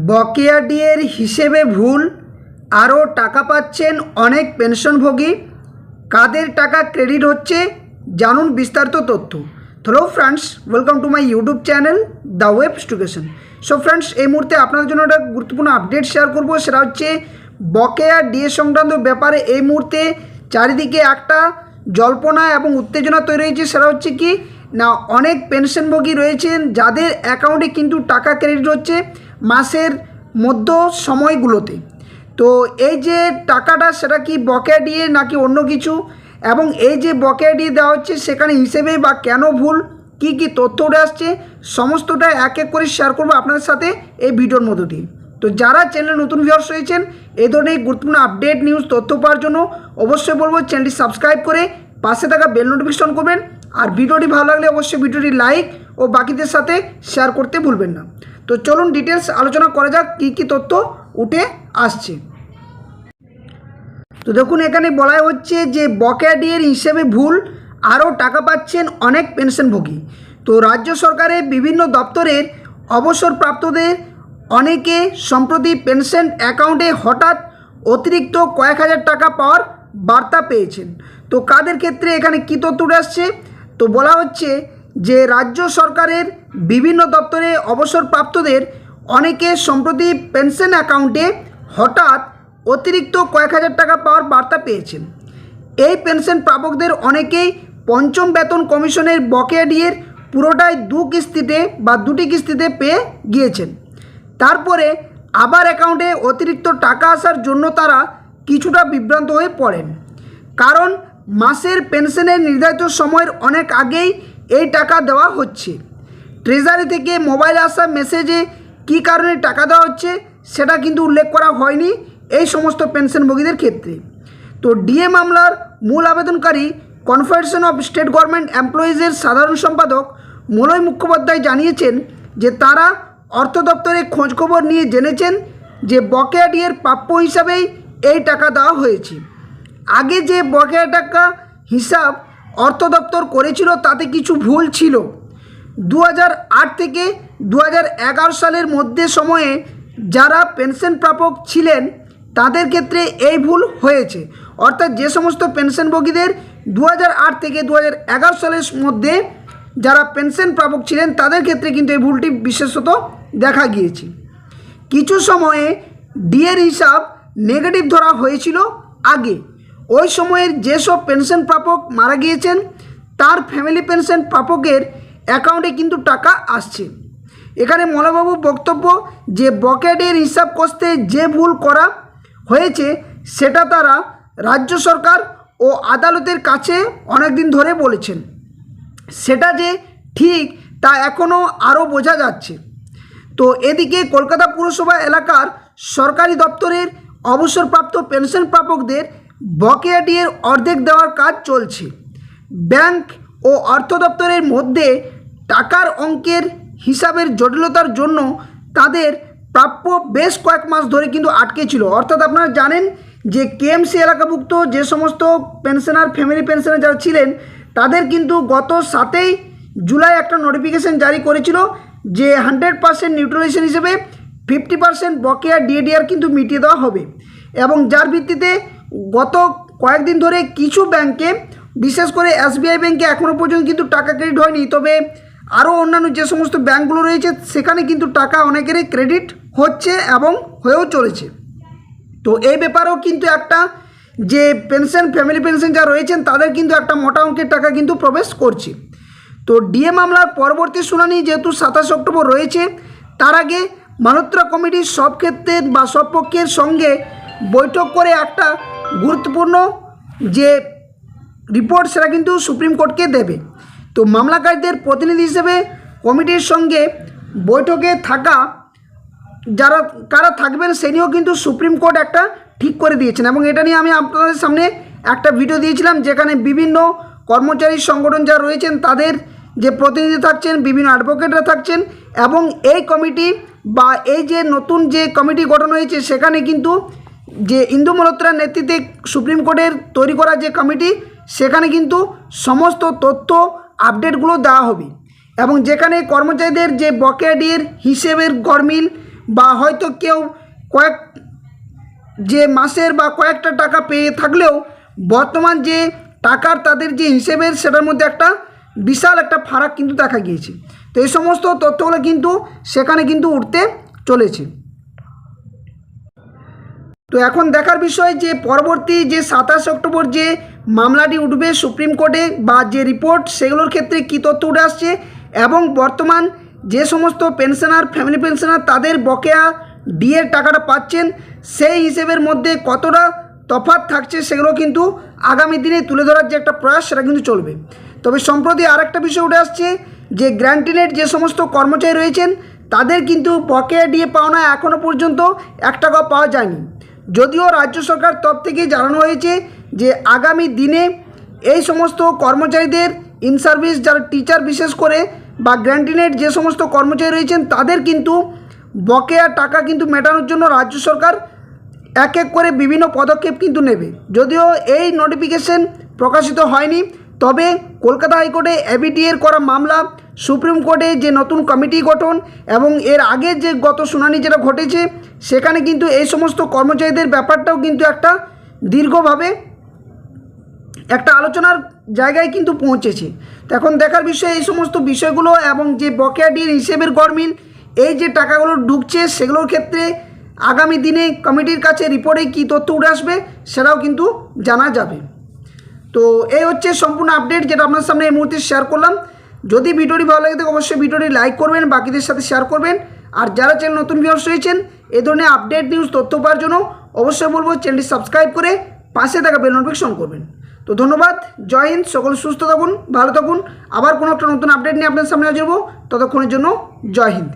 বকেয়া ডিএর হিসেবে ভুল, আরও টাকা পাচ্ছেন অনেক পেনশনভোগী। কাদের টাকা ক্রেডিট হচ্ছে জানুন বিস্তারিত তথ্য। Hello friends, welcome to my YouTube channel the web education. So friends, এই মুহূর্তে আপনাদের জন্য একটা গুরুত্বপূর্ণ আপডেট শেয়ার করব। সেটা হচ্ছে বকেয়া ডিএ সংক্রান্ত ব্যাপারে এই মুহূর্তে চারিদিকে একটা জল্পনা এবং উত্তেজনা তৈরি হয়েছে। সেটা হচ্ছে কি না, অনেক পেনশনভোগী রয়েছেন যাদের অ্যাকাউন্টে কিন্তু টাকা ক্রেডিট হচ্ছে মাসের মধ্য সময়গুলোতে। তো এই যে টাকাটা সেটা কি বকেয়া ডিএ নাকি অন্য কিছু, এবং এই যে বকেয়া ডিএ দেওয়া হচ্ছে সেখানে হিসেবে বা কেন ভুল, কি কি তথ্য উঠে আসছে, সমস্তটা এক এক করে শেয়ার করবো আপনাদের সাথে এই ভিডিওর মধ্য দিয়ে। তো যারা চ্যানেলে নতুন ভিউয়ার্স রয়েছেন এই ধরনের গুরুত্বপূর্ণ আপডেট নিউজ তথ্য পাওয়ার জন্য অবশ্যই বলবো চ্যানেলটি সাবস্ক্রাইব করে পাশে থাকা বেল নোটিফিকেশন করবেন। আর ভিডিওটি ভালো লাগলে অবশ্যই ভিডিওটি লাইক ও বাকিদের সাথে শেয়ার করতে ভুলবেন না। তো চলুন ডিটেলস আলোচনা করা যাক কী কী তথ্য উঠে আসছে। তো দেখুন, এখানে বলা হচ্ছে যে বকেয়া ডিএর হিসেবে ভুল, আরও টাকা পাচ্ছেন অনেক পেনশনভোগী। তো রাজ্য সরকারের বিভিন্ন দপ্তরের অবসরপ্রাপ্তদের অনেকে সম্প্রতি পেনশন অ্যাকাউন্টে হঠাৎ অতিরিক্ত কয়েক হাজার টাকা পাওয়ার বার্তা পেয়েছেন। তো কাদের ক্ষেত্রে এখানে কী তথ্য উঠে আসছে, তো বলা হচ্ছে যে রাজ্য সরকারের বিভিন্ন দপ্তরে অবসরপ্রাপ্তদের অনেকে সম্প্রতি পেনশন অ্যাকাউন্টে হঠাৎ অতিরিক্ত কয়েক হাজার টাকা পাওয়ার বার্তা পেয়েছেন। এই পেনশন প্রাপকদের অনেকেই পঞ্চম বেতন কমিশনের বকেয়া ডিএর পুরোটাই দুটি কিস্তিতে পেয়ে গিয়েছেন। তারপরে আবার অ্যাকাউন্টে অতিরিক্ত টাকা আসার জন্য তারা কিছুটা বিভ্রান্ত হয়ে পড়েন, কারণ মাসের পেনশনের নির্ধারিত সময়ের অনেক আগেই এই টাকা দেওয়া হচ্ছে। ট্রেজারি থেকে মোবাইলে আসা মেসেজে কী কারণে টাকা দেওয়া হচ্ছে সেটা কিন্তু উল্লেখ করা হয়নি এই সমস্ত পেনশনভোগীদের ক্ষেত্রে। তো ডিএ মামলার মূল আবেদনকারী কনফেডারেশন অফ স্টেট গভর্নমেন্ট এমপ্লয়িজের সাধারণ সম্পাদক মলয় মুখোপাধ্যায় জানিয়েছেন যে তারা অর্থ দপ্তরে খোঁজখবর নিয়ে জেনেছেন যে বকেয়া ডিএর প্রাপ্য হিসাবেই এই টাকা দেওয়া হয়েছে। আগে যে বকেয়া টাকা হিসাব অর্থ দপ্তর করেছিল তাতে কিছু ভুল ছিল। 2008 থেকে 2011 সালের মধ্যে সময়ে যারা পেনশন প্রাপক ছিলেন তাদের ক্ষেত্রে এই ভুল হয়েছে। অর্থাৎ যে সমস্ত পেনশনভোগীদের 2008 থেকে 2011 সালের মধ্যে যারা পেনশন প্রাপক ছিলেন তাদের ক্ষেত্রে কিন্তু এই ভুলটি বিশেষত দেখা গিয়েছে। কিছু সময়ে ডিএর হিসাব নেগেটিভ ধরা হয়েছিল আগে। ওই সময়ের যেসব পেনশন প্রাপক মারা গিয়েছেন তার ফ্যামিলি পেনশন প্রাপকের অ্যাকাউন্টে কিন্তু টাকা আসছে। এখানে মলয়বাবুর বক্তব্য যে বকেয়া ডিএর হিসাব কষতে যে ভুল করা হয়েছে সেটা তারা রাজ্য সরকার ও আদালতের কাছে অনেক দিন ধরে বলেছেন। সেটা যে ঠিক তা এখনও আরও বোঝা যাচ্ছে। তো এদিকে কলকাতা পুরসভা এলাকার সরকারি দপ্তরের অবসরপ্রাপ্ত পেনশন প্রাপকদের বকেয়া ডিএর অর্ধেক দেওয়ার কাজ চলছে। ব্যাংক ও অর্থ দপ্তরের মধ্যে টাকার অঙ্কের হিসাবের জটিলতার জন্য তাদের প্রাপ্য বেশ কয়েক মাস ধরে কিন্তু আটকে ছিল। অর্থাৎ আপনারা জানেন যে কেএমসি এলাকাভুক্ত যে সমস্ত পেনশনার ফ্যামিলি পেনশনার যারা ছিলেন তাদের কিন্তু গত 7 জুলাই একটা নোটিফিকেশন জারি করেছিল যে 100% নিউট্রালাইজেশন হিসেবে 50% বকেয়া ডিএডিআর কিন্তু মিটিয়ে দেওয়া হবে। এবং যার ভিত্তিতে গত কয়েকদিন ধরে কিছু ব্যাংকে, বিশেষ করে এসবিআই ব্যাংকে এখনও পর্যন্ত কিন্তু টাকা ক্রেডিট হয়নি, তবে আরও অন্যান্য যে সমস্ত ব্যাংকগুলো রয়েছে সেখানে কিন্তু টাকা অনেকেরই ক্রেডিট হচ্ছে এবং হয়েও চলেছে। তো এই ব্যাপারেও কিন্তু একটা যে ফ্যামিলি পেনশন যারা রয়েছেন তাদের কিন্তু একটা মোটা অঙ্কের টাকা কিন্তু প্রবেশ করছে। তো ডিএ মামলার পরবর্তী শুনানি যেহেতু 27 অক্টোবর রয়েছে, তার আগে মালহোত্রা কমিটি সব ক্ষেত্রের বা সব পক্ষের সঙ্গে বৈঠক করে একটা গুরুত্বপূর্ণ যে রিপোর্ট সেটা কিন্তু সুপ্রিম কোর্টকে দেবে। তো মামলাকারীদের প্রতিনিধি হিসেবে কমিটির সঙ্গে বৈঠকে থাকা কারা থাকবেন সে নিয়েও কিন্তু সুপ্রিম কোর্ট একটা ঠিক করে দিয়েছেন। এবং এটা নিয়ে আমি আপনাদের সামনে একটা ভিডিও দিয়েছিলাম যেখানে বিভিন্ন কর্মচারী সংগঠন যারা রয়েছেন তাদের যে প্রতিনিধি থাকছেন, বিভিন্ন অ্যাডভোকেটরা থাকছেন, এবং এই কমিটি বা এই যে নতুন যে কমিটি গঠন হয়েছে সেখানে কিন্তু যে ইন্দু মালহোত্রার নেতৃত্বে সুপ্রিম কোর্টের তৈরি করা যে কমিটি সেখানে কিন্তু সমস্ত তথ্য আপডেটগুলো দেওয়া হবে। এবং যেখানে কর্মচারীদের যে বকেয়া ডিএর হিসেবের গরমিল বা হয়তো কেউ কয়েক যে মাসের বা কয়েকটা টাকা পেয়ে থাকলেও বর্তমান যে টাকার তাদের যে হিসেবের সেটার মধ্যে একটা বিশাল একটা ফারাক কিন্তু দেখা গিয়েছে। তো এই সমস্ত তথ্যগুলো কিন্তু সেখানে কিন্তু উঠতে চলেছে। তো এখন দেখার বিষয় যে পরবর্তী যে 27 অক্টোবর যে মামলাটি উঠবে সুপ্রিম কোর্টে বা যে রিপোর্ট সেগুলোর ক্ষেত্রে কী তথ্য উঠে আসছে এবং বর্তমান যে সমস্ত পেনশনার ফ্যামিলি পেনশনার তাদের বকেয়া ডিএর টাকাটা পাচ্ছেন সেই হিসেবের মধ্যে কতটা তফাৎ থাকছে সেগুলো কিন্তু আগামী দিনে তুলে ধরার যে একটা প্রয়াস সেটা কিন্তু চলবে। তবে সম্প্রতি আরেকটা বিষয় উঠে আসছে যে গ্র্যান্টিনেট যে সমস্ত কর্মচারী রয়েছেন তাদের কিন্তু বকেয়া ডিএ পাওনা এখনও পর্যন্ত 1 টাকাও পাওয়া যায়নি। যদিও রাজ্য সরকার তরফ থেকে জানানো হয়েছে যে আগামী দিনে এই সমস্ত কর্মচারীদের ইন সার্ভিস যারা টিচার বিশেষ করে বা গ্র্যান্টিনেট যে সমস্ত কর্মচারী রয়েছেন তাদের কিন্তু বকেয়া টাকা কিন্তু মেটানোর জন্য রাজ্য সরকার এক এক করে বিভিন্ন পদক্ষেপ কিন্তু নেবে। যদিও এই নোটিফিকেশন প্রকাশিত হয়নি, তবে কলকাতা হাইকোর্টে এবিটিএর করা মামলা, সুপ্রিম কোর্টে যে নতুন কমিটি গঠন এবং এর আগে যে গত শুনানি যেটা ঘটেছে সেখানে কিন্তু এই সমস্ত কর্মচারীদের ব্যাপারটাও কিন্তু একটা দীর্ঘভাবে একটা আলোচনার জায়গায় কিন্তু পৌঁছেছে। তো এখন দেখার বিষয় এই সমস্ত বিষয়গুলো এবং যে বকেয়া ডির হিসেবের গরমিল এই যে টাকাগুলো ঢুকছে সেগুলোর ক্ষেত্রে আগামী দিনে কমিটির কাছে রিপোর্টে কী তথ্য উঠে আসবে সেটাও কিন্তু জানা যাবে। তো এই হচ্ছে সম্পূর্ণ আপডেট যেটা আপনার সামনে এই মুহূর্তে শেয়ার করলাম। যদি ভিডিওটি ভালো লাগে থাকে অবশ্যই ভিডিওটি লাইক করবেন, বাকিদের সাথে শেয়ার করবেন। আর যারা চ্যানেল নতুন ভিউয়ার্স রয়েছেন এই ধরনের আপডেট নিউজ তথ্য পাওয়ার জন্য অবশ্যই বলবো চ্যানেলটি সাবস্ক্রাইব করে পাশে থাকা বেল নোটিফিকেশন করবেন। তো ধন্যবাদ, জয় হিন্দ, সকল সুস্থ থাকুন, ভালো থাকুন। আবার কোনো একটা নতুন আপডেট নিয়ে আপনাদের সামনে হাজির হব, ততক্ষণের জন্য জয় হিন্দ।